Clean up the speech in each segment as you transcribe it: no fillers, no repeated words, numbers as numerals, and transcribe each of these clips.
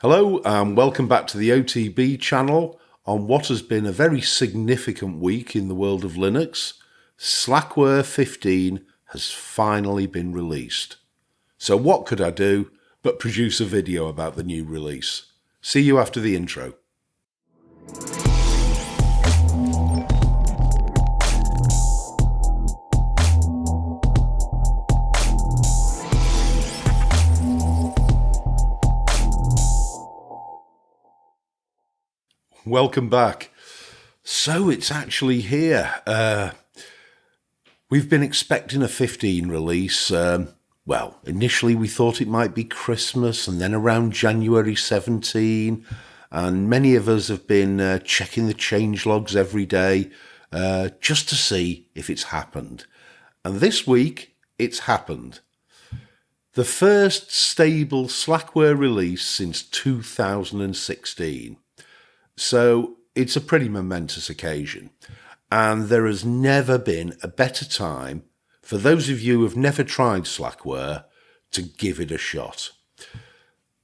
Hello and welcome back to the OTB channel on what has been a very significant week in the world of Linux. Slackware 15 has finally been released. So what could I do but produce a video about the new release? See you after the intro. Welcome back. So it's actually here. We've been expecting a 15 release. Well, initially we thought it might be Christmas and then around January 17. And many of us have been checking the changelogs every day just to see if it's happened. And this week it's happened. The first stable Slackware release since 2016. So it's a pretty momentous occasion, and there has never been a better time for those of you who have never tried Slackware to give it a shot.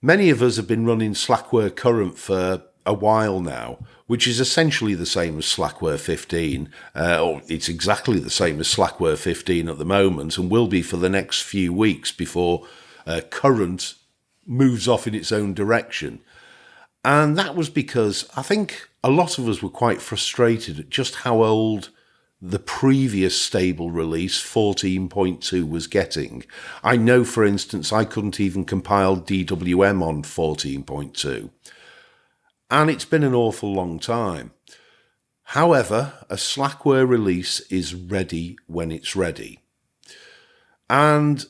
Many of us have been running Slackware Current for a while now, which is essentially the same as Slackware 15, or it's exactly the same as Slackware 15 at the moment, and will be for the next few weeks before Current moves off in its own direction. And that was because I think a lot of us were quite frustrated at just how old the previous stable release, 14.2, was getting. I know, for instance, I couldn't even compile DWM on 14.2. And it's been an awful long time. However, a Slackware release is ready when it's ready. And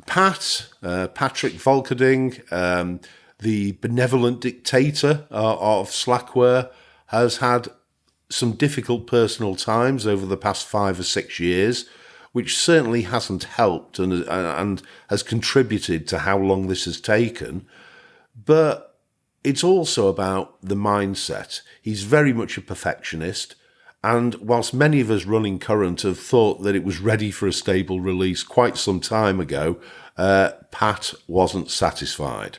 Patrick Volkerding, the benevolent dictator of Slackware, has had some difficult personal times over the past 5 or 6 years, which certainly hasn't helped and has contributed to how long this has taken. But it's also about the mindset. He's very much a perfectionist, and whilst many of us running Current have thought that it was ready for a stable release quite some time ago, Pat wasn't satisfied.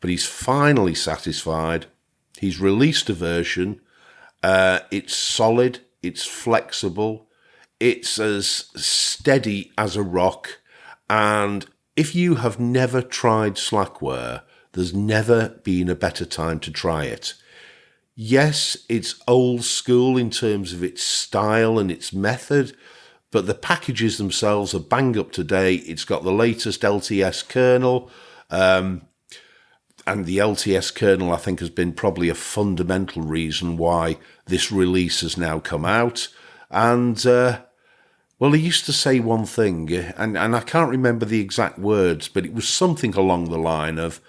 But he's finally satisfied. He's released a version. It's solid. It's flexible. It's as steady as a rock. And if you have never tried Slackware, there's never been a better time to try it. Yes, it's old school in terms of its style and its method, but the packages themselves are bang up to date. It's got the latest LTS kernel. And the LTS kernel, I think, has been probably a fundamental reason why this release has now come out. And, well, he used to say one thing, and I can't remember the exact words, but it was something along the line of,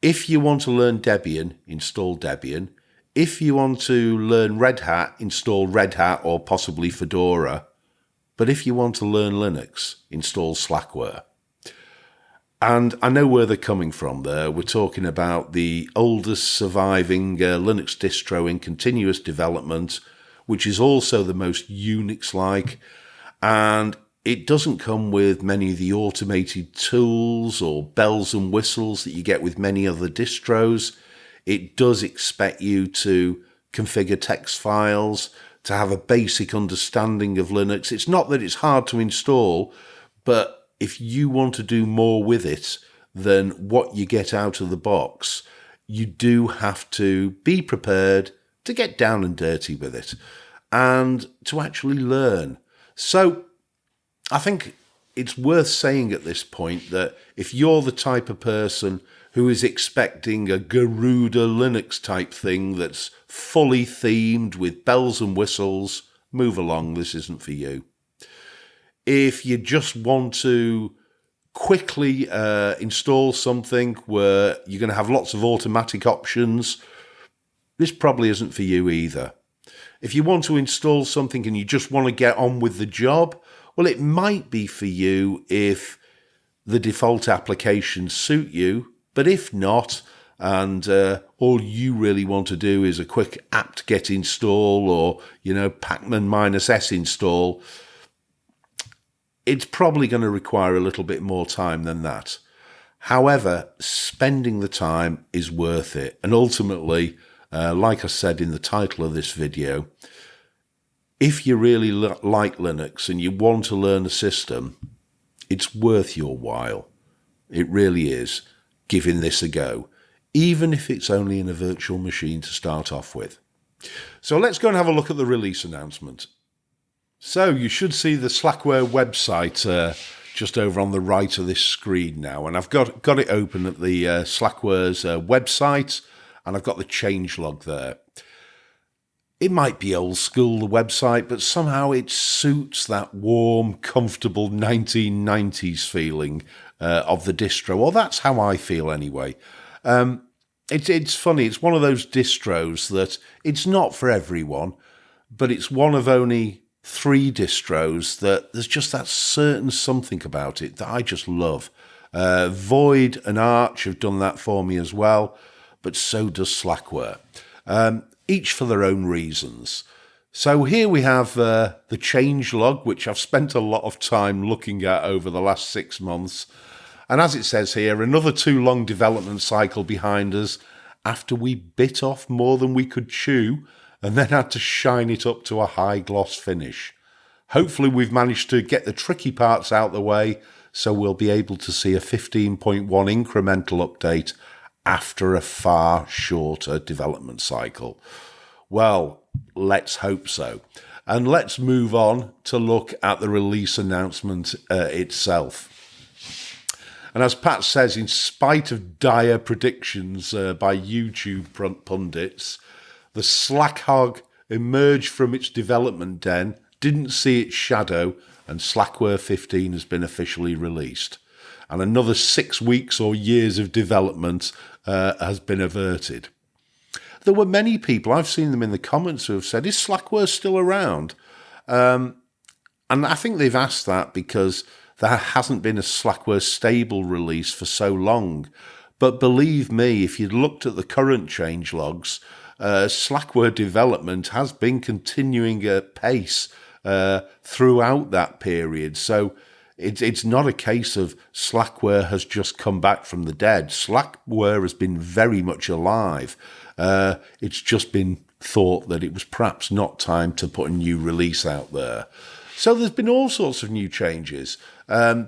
if you want to learn Debian, install Debian. If you want to learn Red Hat, install Red Hat or possibly Fedora. But if you want to learn Linux, install Slackware. And I know where they're coming from there. We're talking about the oldest surviving Linux distro in continuous development, which is also the most Unix-like. And it doesn't come with many of the automated tools or bells and whistles that you get with many other distros. It does expect you to configure text files, to have a basic understanding of Linux. It's not that it's hard to install, but if you want to do more with it than what you get out of the box, you do have to be prepared to get down and dirty with it and to actually learn. So I think it's worth saying at this point that if you're the type of person who is expecting a Garuda Linux type thing that's fully themed with bells and whistles, move along, this isn't for you. If you just want to quickly install something where you're going to have lots of automatic options, this probably isn't for you either. If you want to install something and you just want to get on with the job, well, it might be for you if the default applications suit you, but if not, and all you really want to do is a quick apt-get install or, pacman-s install, it's probably going to require a little bit more time than that. However, spending the time is worth it. And ultimately, like I said in the title of this video, if you really like Linux and you want to learn a system, it's worth your while. It really is, giving this a go, even if it's only in a virtual machine to start off with. So let's go and have a look at the release announcement. So you should see the Slackware website just over on the right of this screen now. And I've got it open at the Slackware's website, and I've got the changelog there. It might be old school, the website, but somehow it suits that warm, comfortable 1990s feeling of the distro. Or that's how I feel anyway. It's funny. It's one of those distros that it's not for everyone, but it's one of only 3 distros that there's just that certain something about it that I just love. Void and Arch have done that for me as well, but so does Slackware. Each for their own reasons. So here we have the changelog, which I've spent a lot of time looking at over the last 6 months. And as it says here, another too long development cycle behind us after we bit off more than we could chew and then had to shine it up to a high gloss finish. Hopefully we've managed to get the tricky parts out the way, so we'll be able to see a 15.1 incremental update after a far shorter development cycle. Well, let's hope so. And let's move on to look at the release announcement itself. And as Pat says, in spite of dire predictions by YouTube pundits, the Slackhog emerged from its development den, didn't see its shadow, and Slackware 15 has been officially released. And another 6 weeks or years of development has been averted. There were many people, I've seen them in the comments, who have said, is Slackware still around? And I think they've asked that because there hasn't been a Slackware stable release for so long. But believe me, if you'd looked at the current changelogs, Slackware development has been continuing at pace throughout that period. So it's not a case of Slackware has just come back from the dead. Slackware has been very much alive. It's just been thought that it was perhaps not time to put a new release out there. So there's been all sorts of new changes.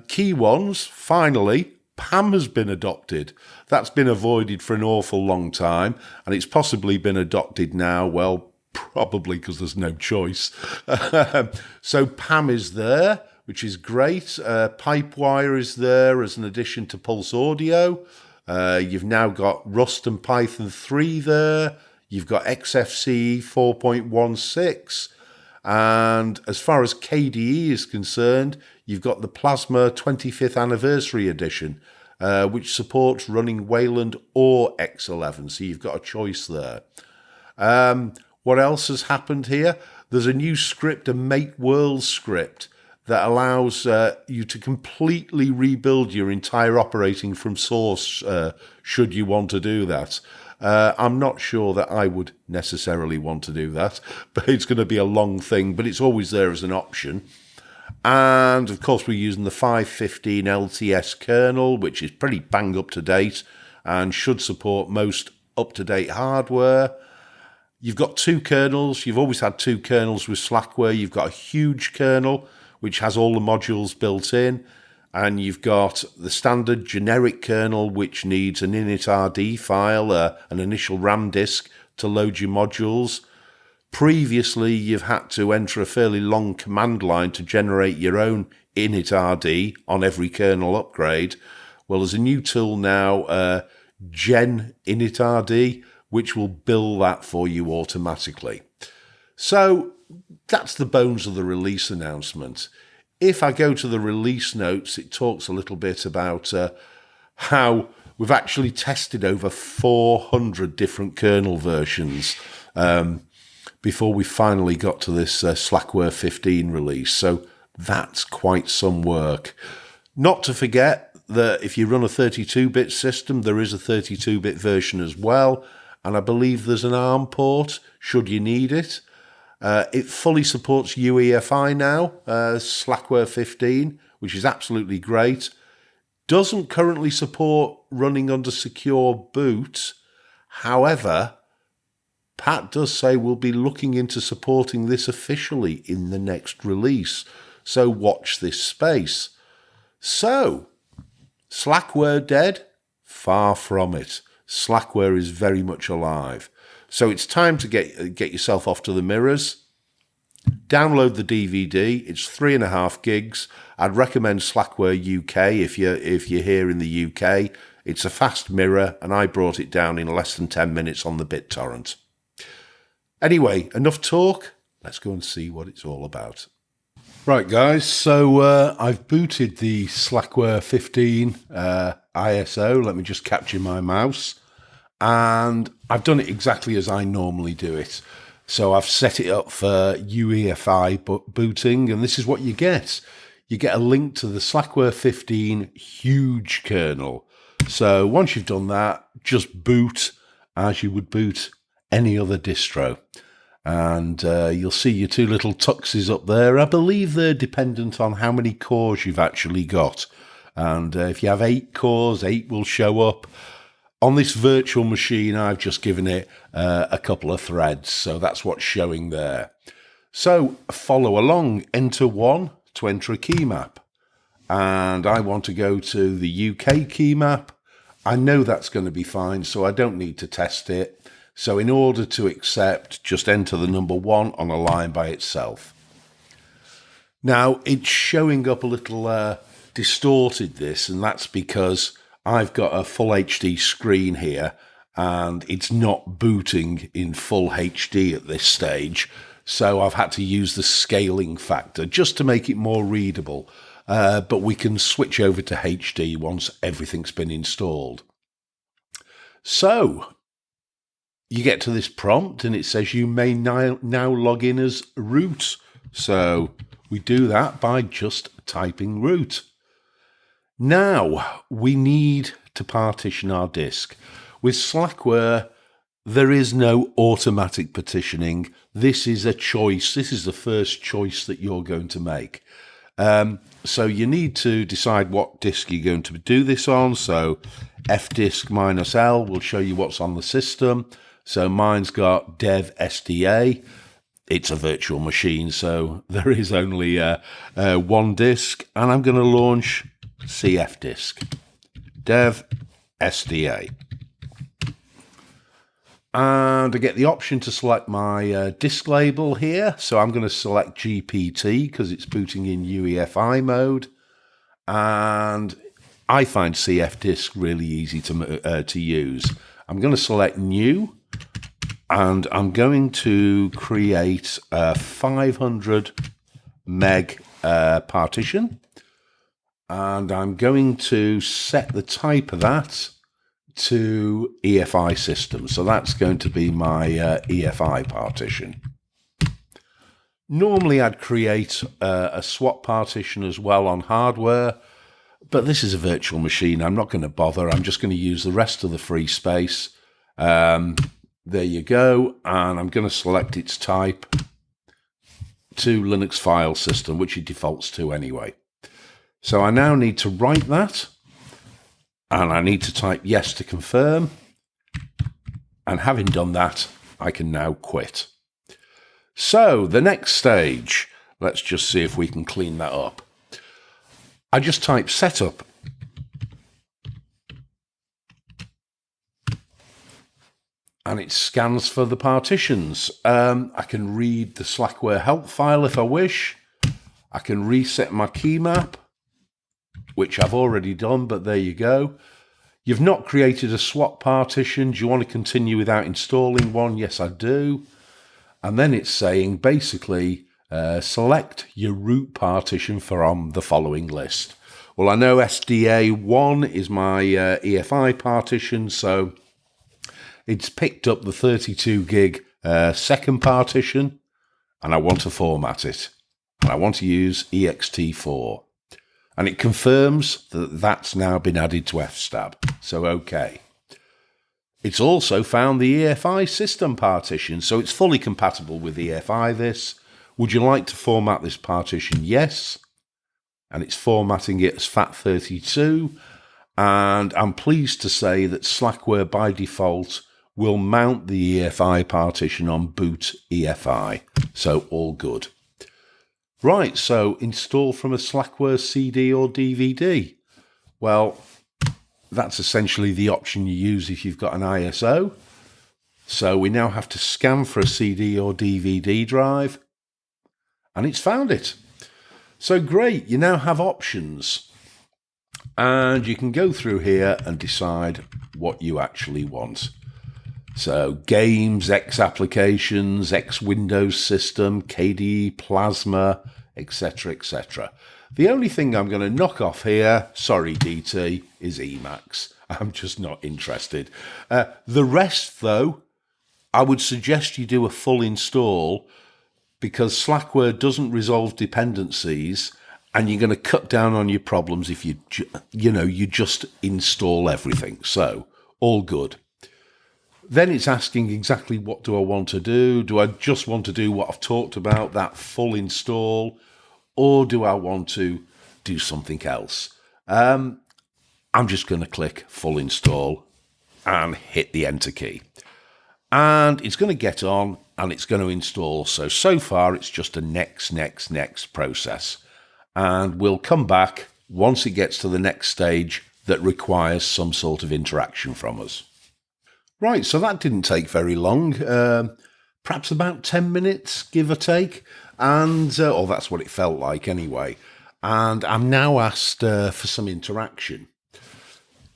Key ones, finally, PAM has been adopted. That's been avoided for an awful long time, and it's possibly been adopted now, well, probably because there's no choice. So PAM is there, which is great. Pipewire is there as an addition to Pulse Audio. You've now got Rust and Python 3 there. You've got XFCE 4.16. And as far as KDE is concerned, you've got the Plasma 25th Anniversary Edition, which supports running Wayland or X11. So you've got a choice there. What else has happened here? There's a new script, a Make World script, that allows you to completely rebuild your entire operating from source, should you want to do that. I'm not sure that I would necessarily want to do that, but it's going to be a long thing, but it's always there as an option. And, of course, we're using the 5.15 LTS kernel, which is pretty bang up to date and should support most up-to-date hardware. You've got 2 kernels. You've always had 2 kernels with Slackware. You've got a huge kernel, which has all the modules built in. And you've got the standard generic kernel, which needs an initrd file, an initial RAM disk to load your modules. Previously, you've had to enter a fairly long command line to generate your own initrd on every kernel upgrade. Well, there's a new tool now, Gen initrd, which will build that for you automatically. So that's the bones of the release announcement. If I go to the release notes, it talks a little bit about how we've actually tested over 400 different kernel versions before we finally got to this Slackware 15 release. So that's quite some work. Not to forget that if you run a 32-bit system, there is a 32-bit version as well. And I believe there's an ARM port, should you need it. It fully supports UEFI now, Slackware 15, which is absolutely great. Doesn't currently support running under secure boot. However, Pat does say we'll be looking into supporting this officially in the next release. So watch this space. So, Slackware dead? Far from it. Slackware is very much alive. So it's time to get yourself off to the mirrors. Download the DVD. It's 3.5 gigs. I'd recommend Slackware UK if you're here in the UK. It's a fast mirror, and I brought it down in less than 10 minutes on the BitTorrent. Anyway, enough talk. Let's go and see what it's all about. Right, guys. So I've booted the Slackware 15 ISO. Let me just capture my mouse. And I've done it exactly as I normally do it. So I've set it up for UEFI booting, and this is what you get. You get a link to the Slackware 15 huge kernel. So once you've done that, just boot as you would boot any other distro. And you'll see your two little tuxes up there. I believe they're dependent on how many cores you've actually got. And if you have 8 cores, 8 will show up. On this virtual machine, I've just given it a couple of threads, so that's what's showing there. So follow along, enter 1 to enter a key map. And I want to go to the UK key map. I know that's going to be fine, so I don't need to test it. So in order to accept, just enter the number 1 on a line by itself. Now, it's showing up a little distorted, this, and that's because I've got a full HD screen here, and it's not booting in full HD at this stage, so I've had to use the scaling factor just to make it more readable, but we can switch over to HD once everything's been installed. So, you get to this prompt, and it says you may now log in as root, so we do that by just typing root. Now, we need to partition our disk. With Slackware, there is no automatic partitioning. This is a choice. This is the first choice that you're going to make. So you need to decide what disk you're going to do this on. So fdisk -L will show you what's on the system. So mine's got dev SDA. It's a virtual machine, so there is only one disk. And I'm going to launch cfdisk, dev SDA. And I get the option to select my disk label here. So I'm going to select GPT because it's booting in UEFI mode. And I find cfdisk really easy to use. I'm going to select new. And I'm going to create a 500 meg partition. And I'm going to set the type of that to EFI system. So that's going to be my EFI partition. Normally I'd create a swap partition as well on hardware, but this is a virtual machine. I'm not going to bother. I'm just going to use the rest of the free space. There you go. And I'm going to select its type to Linux file system, which it defaults to anyway. So I now need to write that, and I need to type yes to confirm. And having done that, I can now quit. So the next stage, let's just see if we can clean that up. I just type setup. And it scans for the partitions. I can read the Slackware help file if I wish. I can reset my key map, which I've already done, but there you go. You've not created a swap partition. Do you want to continue without installing one? Yes, I do. And then it's saying, basically, select your root partition from the following list. Well, I know SDA1 is my EFI partition, so it's picked up the 32 gig second partition, and I want to format it. And I want to use ext4. And it confirms that that's now been added to fstab. So, okay. It's also found the EFI system partition, so it's fully compatible with EFI this. Would you like to format this partition? Yes. And it's formatting it as FAT32. And I'm pleased to say that Slackware by default will mount the EFI partition on boot EFI. So all good. Right, so install from a Slackware CD or DVD. Well, that's essentially the option you use if you've got an ISO. So we now have to scan for a CD or DVD drive, and it's found it. So great, you now have options, and you can go through here and decide what you actually want. So games, X applications, X Windows system, KDE Plasma, etc., etc. The only thing I'm going to knock off here, sorry DT, is Emacs. I'm just not interested. The rest, though, I would suggest you do a full install, because Slackware doesn't resolve dependencies, and you're going to cut down on your problems if you just install everything. So all good. Then it's asking exactly what do I want to do. Do I just want to do what I've talked about, that full install, or do I want to do something else? I'm just going to click full install and hit the enter key. And it's going to get on and it's going to install. So far it's just a next process. And we'll come back once it gets to the next stage that requires some sort of interaction from us. Right, so that didn't take very long, perhaps about 10 minutes, give or take, and or that's what it felt like anyway. And I'm now asked for some interaction.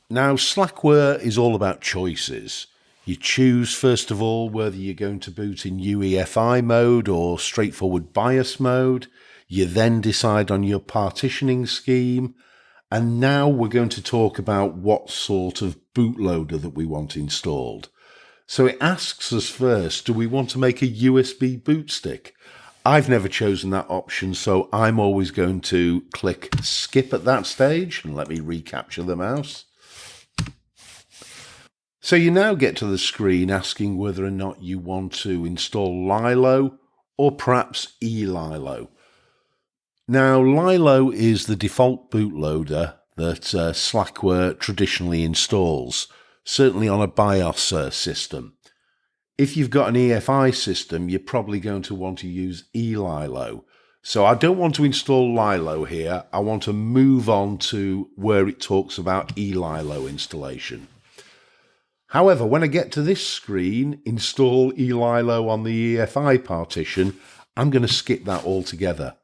Now, Slackware is all about choices. You choose, first of all, whether you're going to boot in UEFI mode or straightforward BIOS mode. You then decide on your partitioning scheme. And now we're going to talk about what sort of bootloader that we want installed. So it asks us first, do we want to make a USB boot stick? I've never chosen that option, so I'm always going to click skip at that stage. And let me recapture the mouse. So you now get to the screen asking whether or not you want to install Lilo or perhaps eLilo. Now, Lilo is the default bootloader that Slackware traditionally installs, certainly on a BIOS system. If you've got an EFI system, you're probably going to want to use eLilo. So I don't want to install Lilo here. I want to move on to where it talks about eLilo installation. However, when I get to this screen, install eLilo on the EFI partition, I'm going to skip that altogether,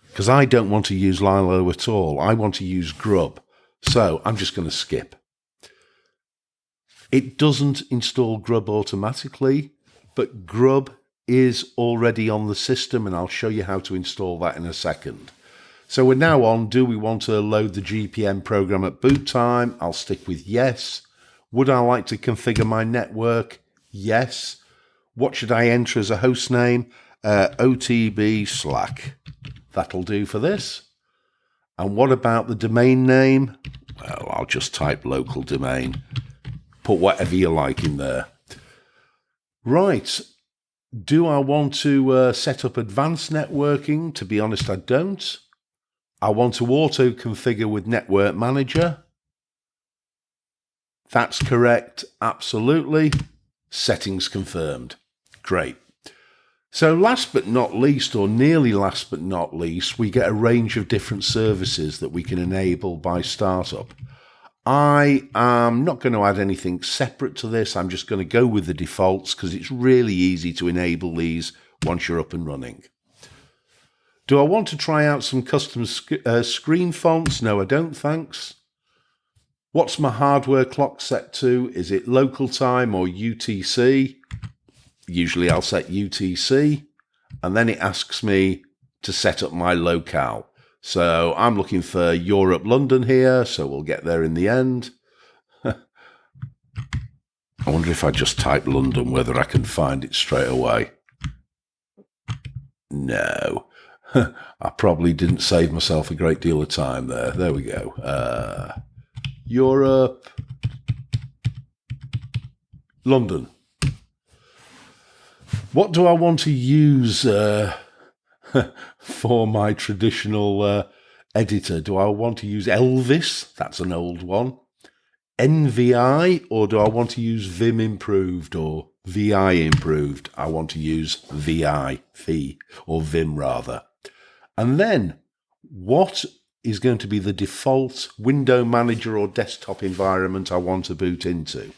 because I don't want to use Lilo at all. I want to use Grub. So I'm just going to skip. It doesn't install Grub automatically, but Grub is already on the system, and I'll show you how to install that in a second. So we're now on, do we want to load the GPM program at boot time? I'll stick with yes. Would I like to configure my network? Yes. What should I enter as a host name? OTB Slack. That'll do for this. And what about the domain name? Well, I'll just type local domain. Put whatever you like in there. Right. Do I want to set up advanced networking? To be honest, I don't. I want to auto-configure with Network Manager. That's correct. Absolutely. Settings confirmed. Great. So last but not least, or nearly last but not least, we get a range of different services that we can enable by startup. I am not going to add anything separate to this. I'm just going to go with the defaults because it's really easy to enable these once you're up and running. Do I want to try out some custom screen fonts? No, I don't, thanks. What's my hardware clock set to? Is it local time or UTC? Usually I'll set UTC, and then it asks me to set up my locale. So I'm looking for Europe, London here, so we'll get there in the end. I wonder if I just type London, whether I can find it straight away. No. I probably didn't save myself a great deal of time there. There we go. Europe, London. What do I want to use for my traditional editor? Do I want to use Elvis? That's an old one. NVI, or do I want to use Vim improved or VI improved? I want to use VI, or Vim rather. And then what is going to be the default window manager or desktop environment I want to boot into?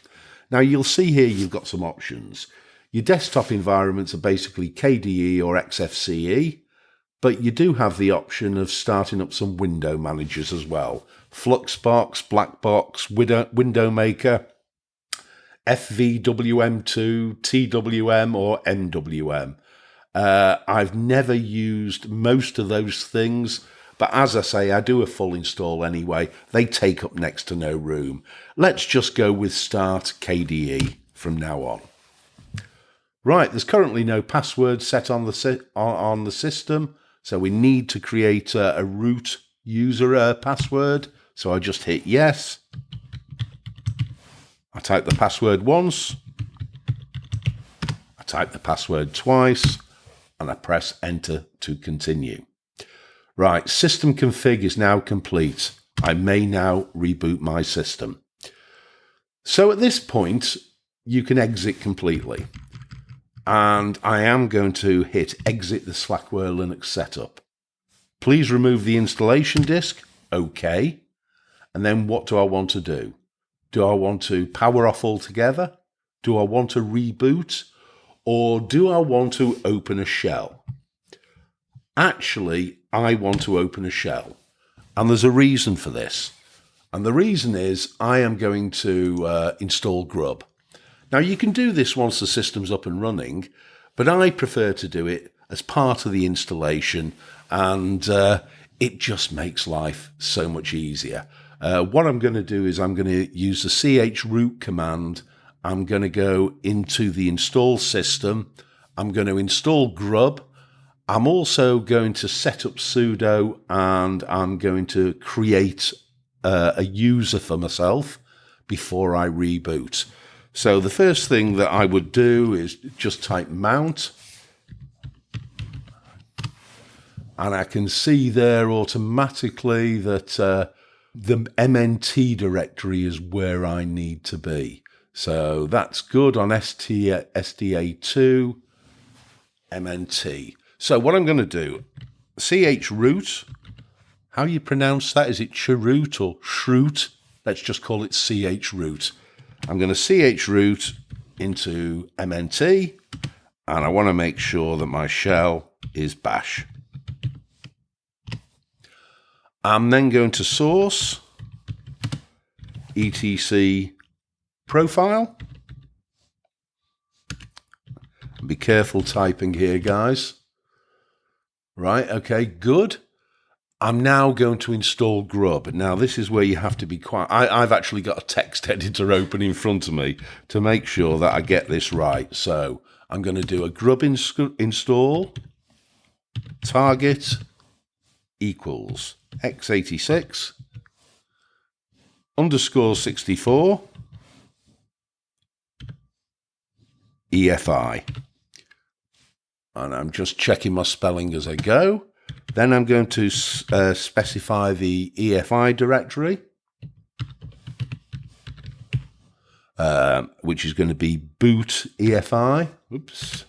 Now you'll see here you've got some options. Your desktop environments are basically KDE or XFCE, but you do have the option of starting up some window managers as well. Fluxbox, Blackbox, Window Maker, FVWM2, TWM or MWM. I've never used most of those things, but as I say, I do a full install anyway. They take up next to no room. Let's just go with Start KDE from now on. Right, there's currently no password set on the system, so we need to create a root user password. So I just hit yes. I type the password once. I type the password twice, and I press enter to continue. Right, system config is now complete. I may now reboot my system. So at this point, you can exit completely. And I am going to hit exit the Slackware Linux setup. Please remove the installation disk. OK. And then what do I want to do? Do I want to power off altogether? Do I want to reboot? Or do I want to open a shell? Actually, I want to open a shell. And there's a reason for this. And the reason is I am going to install Grub. Now, you can do this once the system's up and running, but I prefer to do it as part of the installation, and it just makes life so much easier. What I'm going to do is I'm going to use the chroot command. I'm going to go into the install system. I'm going to install Grub. I'm also going to set up sudo, and I'm going to create a user for myself before I reboot. So the first thing that I would do is just type mount. And I can see there automatically that the MNT directory is where I need to be. So that's good on SDA2 MNT. So what I'm going to do, chroot, how you pronounce that? Is it chroot or shroot? Let's just call it chroot. I'm going to chroot into MNT, and I want to make sure that my shell is bash. I'm then going to source etc profile. Be careful typing here, guys. Right, okay, good. I'm now going to install Grub. Now, this is where you have to be quite... I've actually got a text editor open in front of me to make sure that I get this right. So I'm going to do a Grub install target equals x86 underscore 64 EFI. And I'm just checking my spelling as I go. Then I'm going to specify the EFI directory, which is going to be boot EFI. Oops.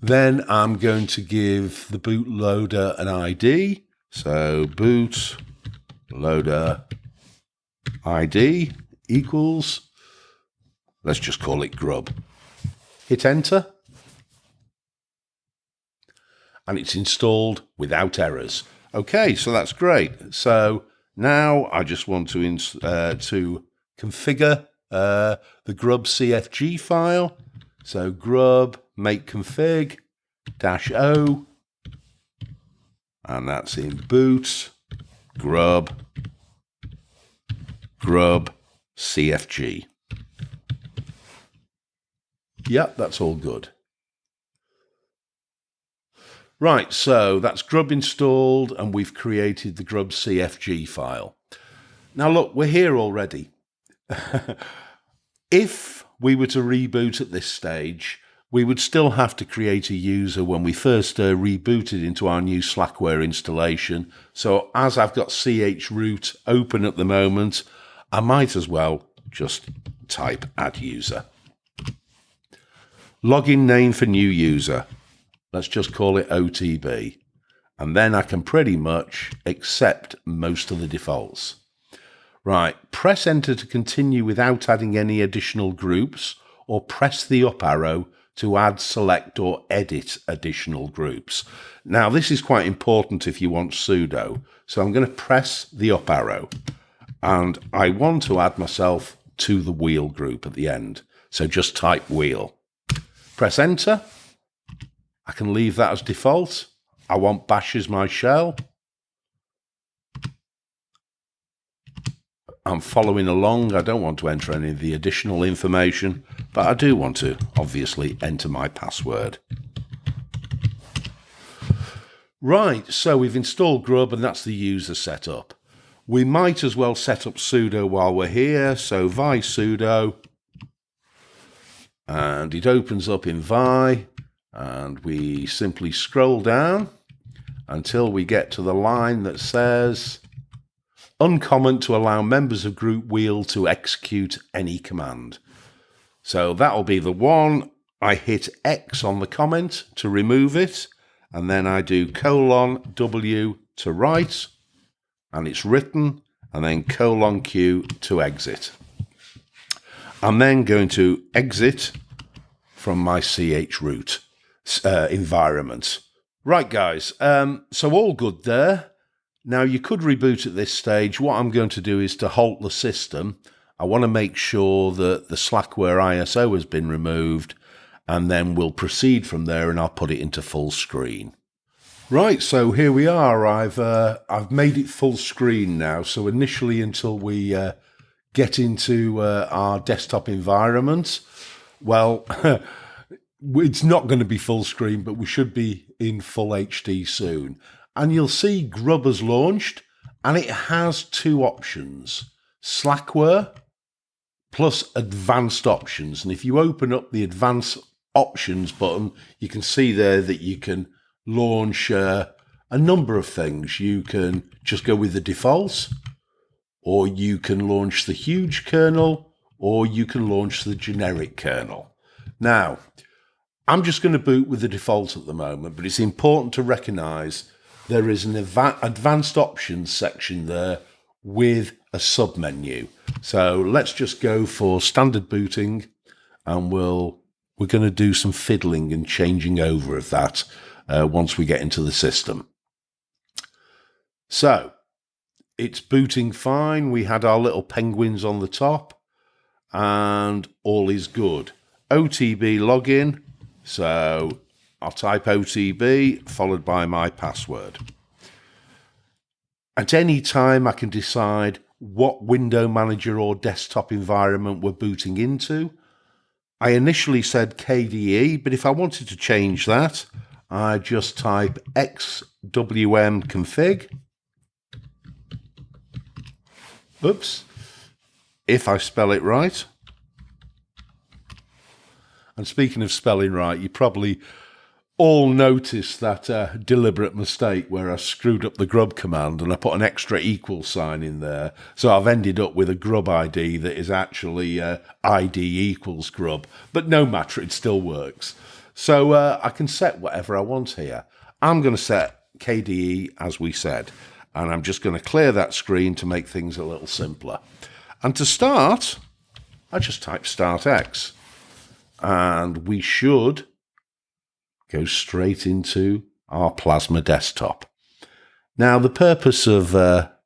Then I'm going to give the bootloader an ID. So bootloader ID equals, let's just call it Grub. Hit enter, and it's installed without errors. Okay, so that's great. So now I just want to configure the grub CFG file. So grub make config -o, and that's in boot grub CFG. Yep, that's all good. Right, so that's Grub installed, and we've created the Grub CFG file. Now look, we're here already. If we were to reboot at this stage, we would still have to create a user when we first rebooted into our new Slackware installation. So as I've got chroot open at the moment, I might as well just type add user. Login name for new user. Let's just call it OTB. And then I can pretty much accept most of the defaults. Right, press enter to continue without adding any additional groups, or press the up arrow to add, select, or edit additional groups. Now, this is quite important if you want sudo. So I'm going to press the up arrow, and I want to add myself to the wheel group at the end. So just type wheel. Press enter. I can leave that as default. I want bash as my shell. I'm following along. I don't want to enter any of the additional information, but I do want to obviously enter my password. Right, so we've installed Grub and that's the user setup. We might as well set up sudo while we're here. So vi sudo, and it opens up in vi, and we simply scroll down until we get to the line that says uncomment to allow members of group wheel to execute any command. So that'll be the one. I hit X on the comment to remove it, and then I do :W to write, and it's written, and then :Q to exit. I'm then going to exit from my chroot environment. Right, guys, so all good there. Now, you could reboot at this stage. What I'm going to do is to halt the system. I want to make sure that the Slackware ISO has been removed, and then we'll proceed from there, and I'll put it into full screen. Right, so here we are. I've made it full screen now. So initially, until we get into our desktop environment, well, it's not going to be full screen, but we should be in full HD soon. And you'll see Grub has launched, and it has two options, Slackware plus advanced options. And if you open up the advanced options button, you can see there that you can launch a number of things. You can just go with the defaults, or you can launch the huge kernel, or you can launch the generic kernel. Now, I'm just going to boot with the default at the moment, but it's important to recognize there is an advanced options section there with a submenu. So let's just go for standard booting, and we're going to do some fiddling and changing over of that once we get into the system. So it's booting fine. We had our little penguins on the top, and all is good. OTB login. So I'll type OTB followed by my password. At any time, I can decide what window manager or desktop environment we're booting into. I initially said KDE, but if I wanted to change that, I just type XWM config. Oops, if I spell it right. And speaking of spelling right, you probably all noticed that deliberate mistake where I screwed up the grub command and I put an extra equal sign in there. So I've ended up with a grub ID that is actually ID equals grub. But no matter, it still works. So I can set whatever I want here. I'm going to set KDE as we said. And I'm just going to clear that screen to make things a little simpler. And to start, I just type start X. And we should go straight into our Plasma desktop. Now, the purpose of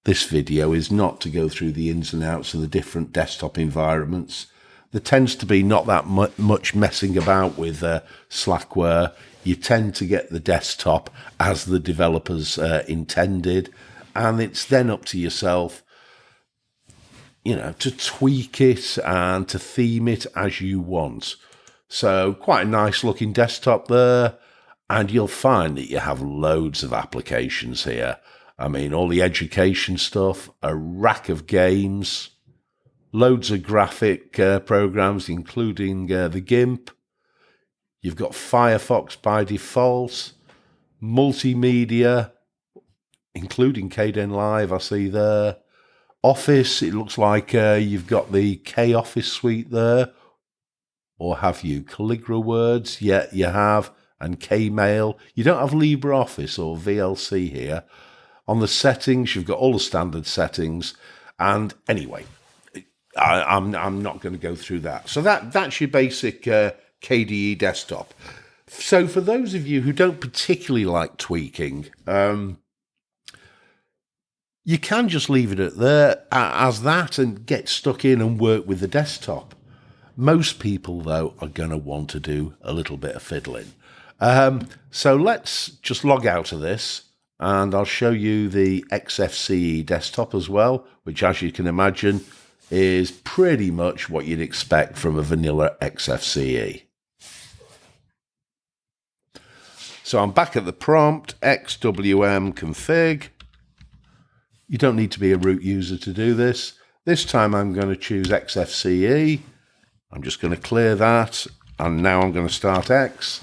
this video is not to go through the ins and outs of the different desktop environments. There tends to be not that much messing about with Slackware. You tend to get the desktop as the developers intended, and it's then up to yourself, you know, to tweak it and to theme it as you want. So quite a nice looking desktop there, and you'll find that you have loads of applications here. I mean, all the education stuff, a rack of games, loads of graphic programs, including the GIMP. You've got Firefox by default, multimedia, including Kden Live, I see there. Office, it looks like you've got the K-Office suite there. Or have you? Calligra Words, yeah, you have. And Kmail. You don't have LibreOffice or VLC here. On the settings, you've got all the standard settings. And anyway, I'm not going to go through that. So that's your basic KDE desktop. So for those of you who don't particularly like tweaking, you can just leave it at there as that and get stuck in and work with the desktop. Most people, though, are going to want to do a little bit of fiddling. So let's just log out of this, and I'll show you the XFCE desktop as well, which, as you can imagine, is pretty much what you'd expect from a vanilla XFCE. So I'm back at the prompt, xwm config. You don't need to be a root user to do this. This time I'm going to choose XFCE. I'm just going to clear that, and now I'm going to start X,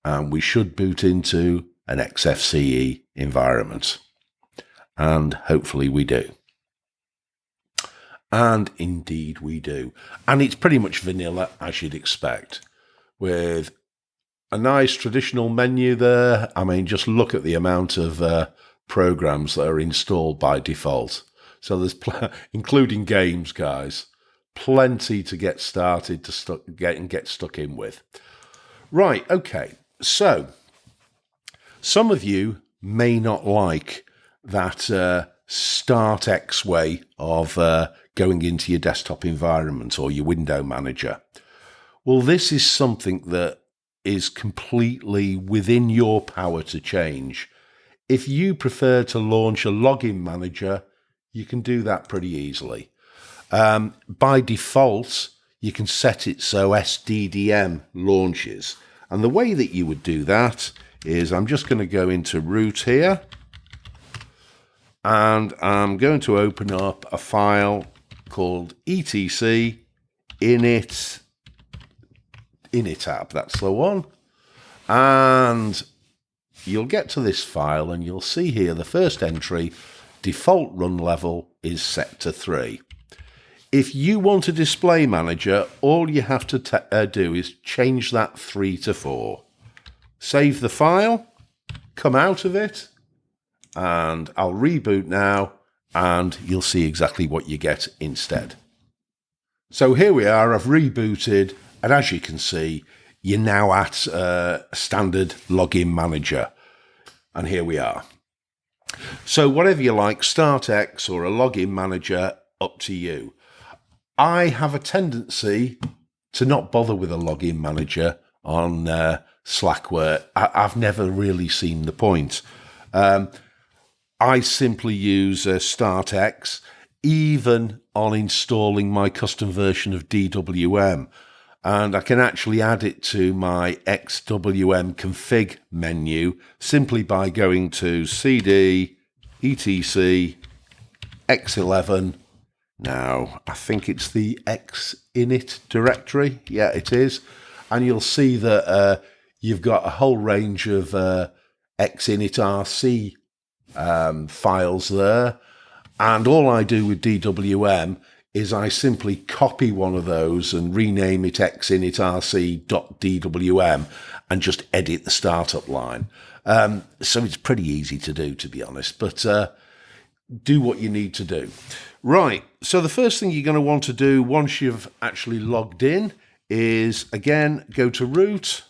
and we should boot into an XFCE environment, and hopefully we do. And indeed we do. And it's pretty much vanilla, as you'd expect, with a nice traditional menu there. I mean, just look at the amount of programs that are installed by default. So there's, including games, guys, plenty to get started to get stuck in with. Right, okay. So some of you may not like that Start X way of going into your desktop environment or your window manager. Well, this is something that is completely within your power to change. If you prefer to launch a login manager, you can do that pretty easily. By default, you can set it so SDDM launches. And the way that you would do that is I'm just going to go into root here, and I'm going to open up a file called etc initab. That's the one. And you'll get to this file and you'll see here the first entry, default run level is set to 3. If you want a display manager, all you have to do is change that 3 to 4. Save the file, come out of it, and I'll reboot now, and you'll see exactly what you get instead. So here we are, I've rebooted, and as you can see, you're now at a standard login manager. And here we are. So whatever you like, Start X or a login manager, up to you. I have a tendency to not bother with a login manager on Slackware. I've never really seen the point. I simply use Start X, even on installing my custom version of DWM. And I can actually add it to my XWM config menu simply by going to cd etc x11. Now, I think it's the xinit directory. Yeah, it is. And you'll see that you've got a whole range of xinitrc files there. And all I do with DWM is I simply copy one of those and rename it xinitrc.dwm and just edit the startup line. So it's pretty easy to do, to be honest, but do what you need to do. Right, so the first thing you're going to want to do once you've actually logged in is, again, go to root,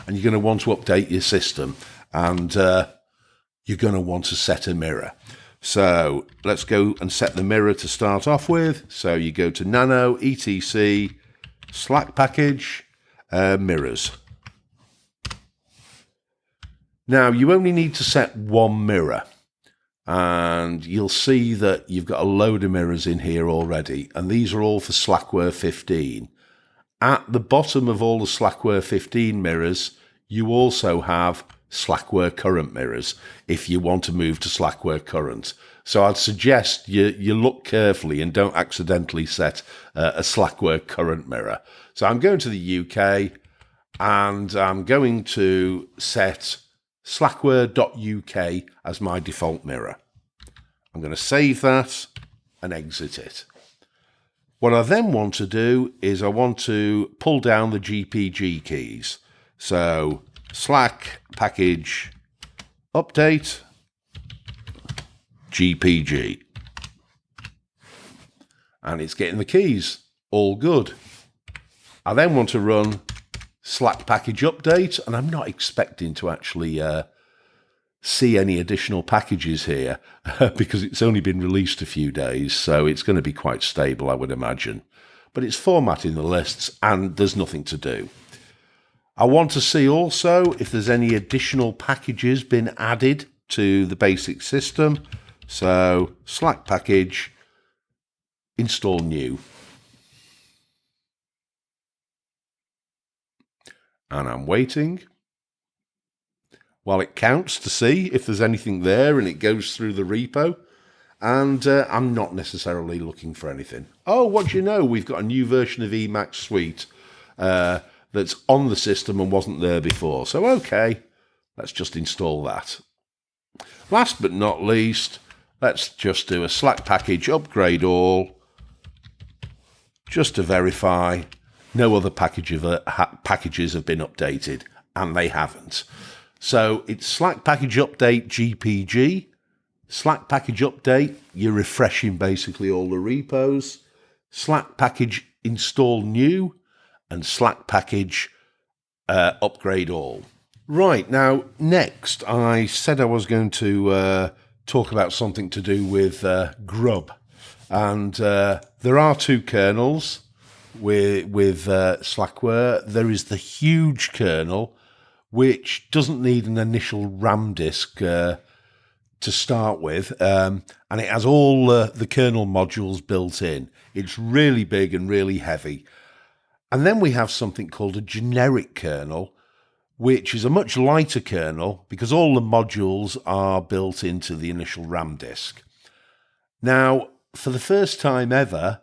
and you're going to want to update your system, and you're going to want to set a mirror. So let's go and set the mirror to start off with. So you go to nano, etc, Slack package, mirrors. Now you only need to set one mirror, and you'll see that you've got a load of mirrors in here already, and these are all for Slackware 15. At the bottom of all the Slackware 15 mirrors, you also have Slackware current mirrors if you want to move to Slackware current. So I'd suggest you look carefully and don't accidentally set a Slackware current mirror. So I'm going to the UK and I'm going to set slackware.uk as my default mirror. I'm going to save that and exit it. What I then want to do is I want to pull down the GPG keys. So slack package update GPG. And it's getting the keys. All good. I then want to run slack package update, and I'm not expecting to actually see any additional packages here because it's only been released a few days, so it's going to be quite stable, I would imagine. But it's formatting the lists, and there's nothing to do. I want to see also if there's any additional packages been added to the basic system. So slack package, install new. And I'm waiting while it counts to see if there's anything there, and it goes through the repo. And I'm not necessarily looking for anything. Oh, what do you know? We've got a new version of Emacs Suite that's on the system and wasn't there before. So, okay, let's just install that. Last but not least, let's just do a Slack package upgrade all, just to verify no other packages have been updated, and they haven't. So it's Slack package update GPG, Slack package update, you're refreshing basically all the repos, Slack package install new, and Slack package upgrade all. Right, now next I said I was going to talk about something to do with Grub. And there are two kernels with Slackware. There is the huge kernel, which doesn't need an initial RAM disk to start with, and it has all the kernel modules built in. It's really big and really heavy. And then we have something called a generic kernel, which is a much lighter kernel because all the modules are built into the initial RAM disk. Now, for the first time ever,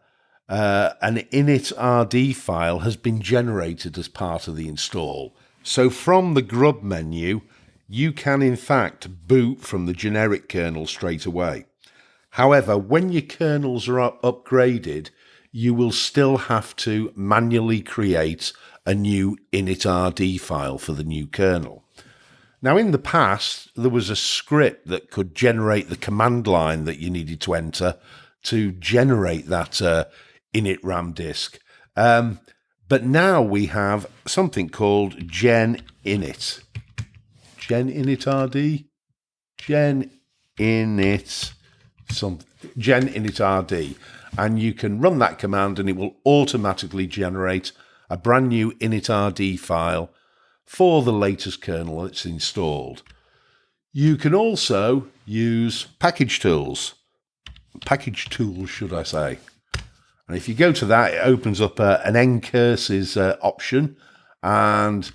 an init.rd file has been generated as part of the install. So from the Grub menu, you can in fact boot from the generic kernel straight away. However, when your kernels are upgraded, you will still have to manually create a new init.rd file for the new kernel. Now, in the past, there was a script that could generate the command line that you needed to enter to generate that init RAM disk. But now we have something called gen init. Gen init.rd? Gen init.rd. And you can run that command and it will automatically generate a brand new init.rd file for the latest kernel that's installed. You can also use package tools. Package tools, should I say. And if you go to that, it opens up an ncurses option, and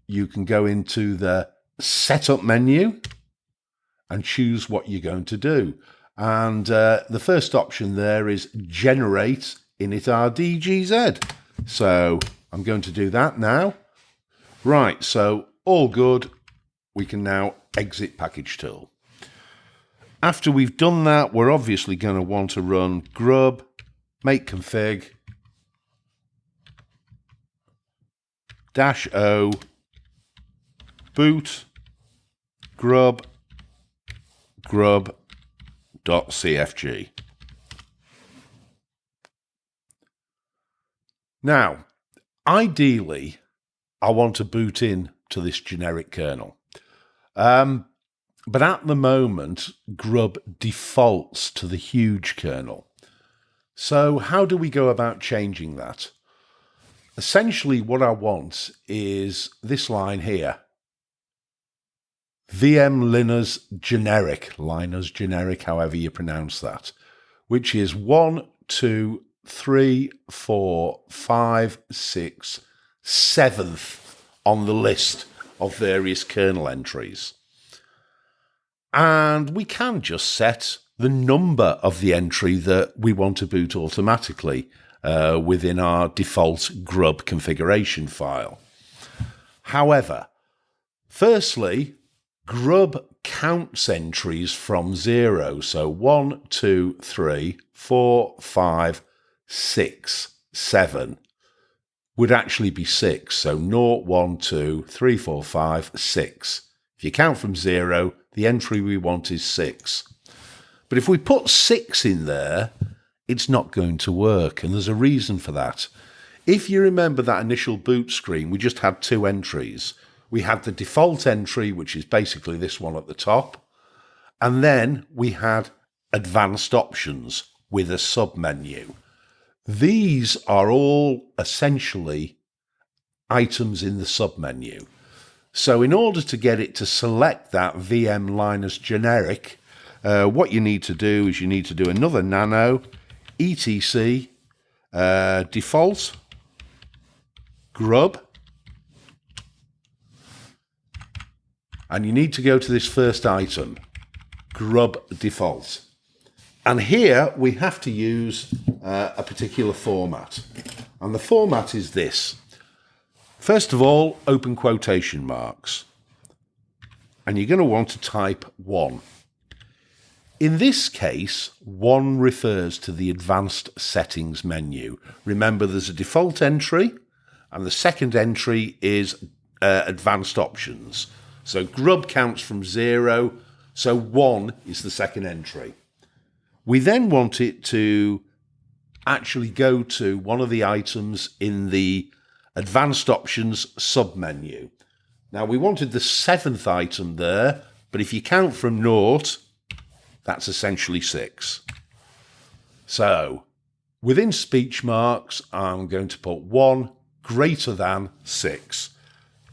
you can go into the setup menu and choose what you're going to do. And the first option there is generate init.rd.gz. So I'm going to do that now. Right, so all good. We can now exit package tool. After we've done that, we're obviously going to want to run grub make config -o boot grub.cfg. Now, ideally, I want to boot in to this generic kernel. But at the moment, Grub defaults to the huge kernel. So how do we go about changing that? Essentially, what I want is this line here. VM Linux generic, however you pronounce that, which is 1, 2, 3, 4, 5, 6, 7th on the list of various kernel entries. And we can just set the number of the entry that we want to boot automatically within our default Grub configuration file. However, firstly, Grub counts entries from 0. So 1, 2, 3, 4, 5, 6, 7 would actually be 6. So 0, 1, 2, 3, 4, 5, 6. If you count from 0, the entry we want is 6. But if we put 6 in there, it's not going to work, and there's a reason for that. If you remember that initial boot screen, we just had 2 entries. We had the default entry, which is basically this one at the top, and then we had advanced options with a submenu. These are all essentially items in the submenu. So in order to get it to select that VM-generic, what you need to do is you need to do another nano etc default grub, and you need to go to this first item, grub default. And here we have to use a particular format. And the format is this. First of all, open quotation marks. And you're going to want to type 1. In this case, 1 refers to the advanced settings menu. Remember, there's a default entry, and the second entry is advanced options. So Grub counts from 0, so 1 is the second entry. We then want it to actually go to one of the items in the advanced options submenu. Now, we wanted the 7th item there, but if you count from 0, that's essentially 6. So within speech marks, I'm going to put 1 greater than 6.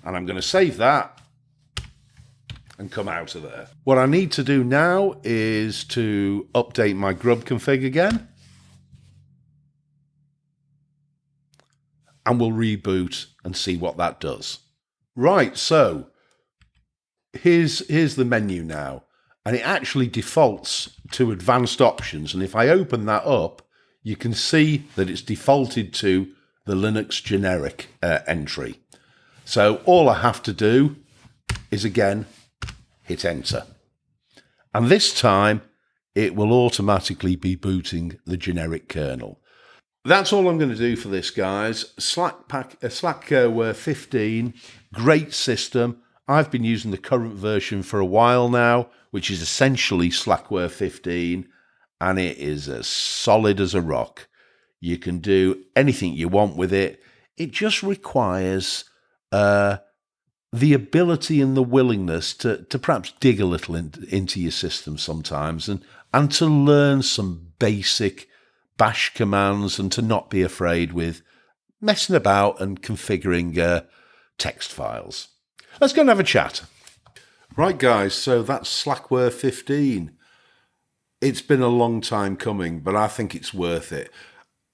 And I'm going to save that and come out of there. What I need to do now is to update my Grub config again. And we'll reboot and see what that does. Right, so here's the menu now. And it actually defaults to advanced options. And if I open that up, you can see that it's defaulted to the Linux generic entry. So all I have to do is, again, hit enter. And this time, it will automatically be booting the generic kernel. That's all I'm going to do for this, guys. Slackware 15, great system. I've been using the current version for a while now, which is essentially Slackware 15, and it is as solid as a rock. You can do anything you want with it. It just requires the ability and the willingness to perhaps dig a little into your system sometimes and to learn some basic bash commands and to not be afraid with messing about and configuring text files. Let's go and have a chat. Right, guys, so that's Slackware 15. It's been a long time coming, but I think it's worth it.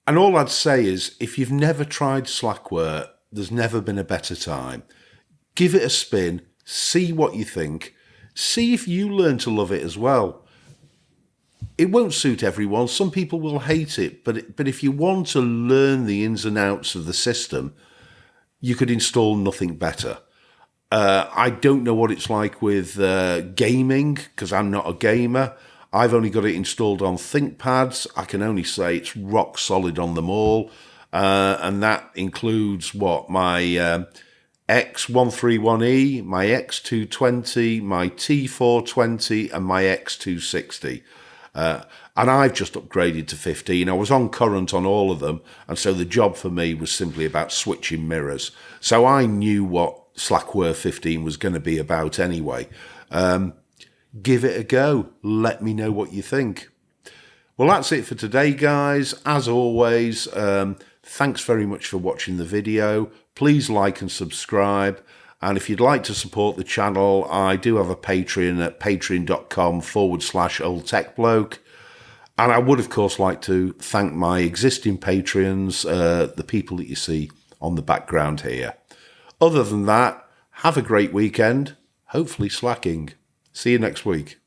And all I'd say is, if you've never tried Slackware, there's never been a better time. Give it a spin, see what you think, see if you learn to love it as well. It won't suit everyone. Some people will hate it, but if you want to learn the ins and outs of the system, you could install nothing better. I don't know what it's like with gaming, because I'm not a gamer. I've only got it installed on ThinkPads. I can only say it's rock solid on them all. And that includes what? My X131E, my X220, my T420, and my X260. And I've just upgraded to 15. I was on current on all of them, and so the job for me was simply about switching mirrors. So I knew what Slackware 15 was going to be about anyway. Give it a go. Let me know what you think. Well, that's it for today, guys. As always, thanks very much for watching the video. Please like and subscribe. And if you'd like to support the channel, I do have a Patreon at patreon.com/OldTechBloke. And I would, of course, like to thank my existing Patreons, the people that you see on the background here. Other than that, have a great weekend, hopefully slacking. See you next week.